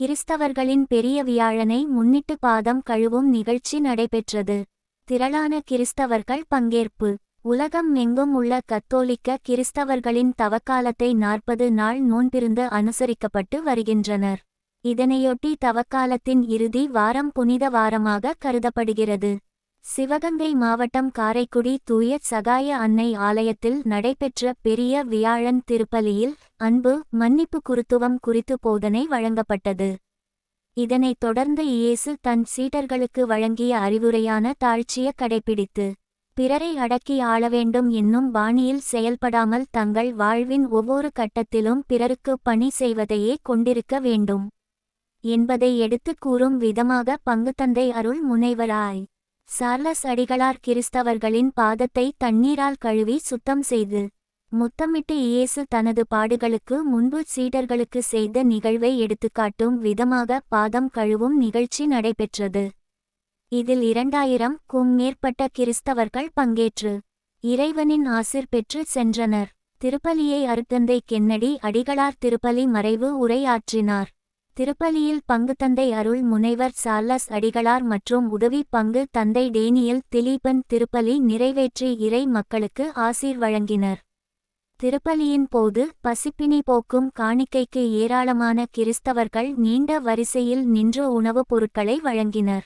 கிறிஸ்தவர்களின் பெரிய வியாழனை முன்னிட்டு பாதம் கழுவும் நிகழ்ச்சி நடைபெற்றது. திரளான கிறிஸ்தவர்கள் பங்கேற்பு. உலகம் எங்கும் உள்ள கத்தோலிக்க கிறிஸ்தவர்களின் தவக்காலத்தை 40 நாள் நோன்பிருந்து அனுசரிக்கப்பட்டு வருகின்றனர். இதனையொட்டி தவக்காலத்தின் இறுதி வாரம் புனித வாரமாக கருதப்படுகிறது. சிவகங்கை மாவட்டம் காரைக்குடி தூய சகாய அன்னை ஆலயத்தில் நடைபெற்ற பெரிய வியாழன் திருப்பலியில் அன்பு மன்னிப்பு குருத்துவம் குறித்து போதனை வழங்கப்பட்டது. இதனைத் தொடர்ந்து இயேசு தன் சீடர்களுக்கு வழங்கிய அறிவுரையான தாழ்ச்சிய கடைபிடித்து பிறரை அடக்கி ஆள வேண்டும் என்னும் பாணியில் செயல்படாமல் தங்கள் வாழ்வின் ஒவ்வொரு கட்டத்திலும் பிறருக்கு பணி செய்வதையே கொண்டிருக்க வேண்டும் என்பதை எடுத்துக் கூறும் விதமாக பங்குத்தந்தை அருள் முனைவராய் சார்லஸ் அடிகளார் கிறிஸ்தவர்களின் பாதத்தை தண்ணீரால் கழுவி சுத்தம் செய்து முத்தமிட்டு இயேசு தனது பாடுகளுக்கு முன்பு சீடர்களுக்கு செய்த நிகழ்வை எடுத்துக்காட்டும் விதமாக பாதம் கழுவும் நிகழ்ச்சி நடைபெற்றது. இதில் 2000க்கும் மேற்பட்ட கிறிஸ்தவர்கள் பங்கேற்று இறைவனின் ஆசிர் பெற்று சென்றனர். திருப்பலியை அருட்தந்தை கென்னடி அடிகளார் திருப்பலி மறைவு உரை ஆற்றினார். திருப்பலியில் பங்குத்தந்தை அருள் முனைவர் சார்லஸ் அடிகளார் மற்றும் உதவி பங்கு தந்தை டேனியல் திலீபன் திருப்பலி நிறைவேற்றி இறை மக்களுக்கு ஆசீர் வழங்கினர். திருப்பலியின் போது பசிப்பினி போக்கும் காணிக்கைக்கு ஏராளமான கிறிஸ்தவர்கள் நீண்ட வரிசையில் நின்று உணவுப் பொருட்களை வழங்கினர்.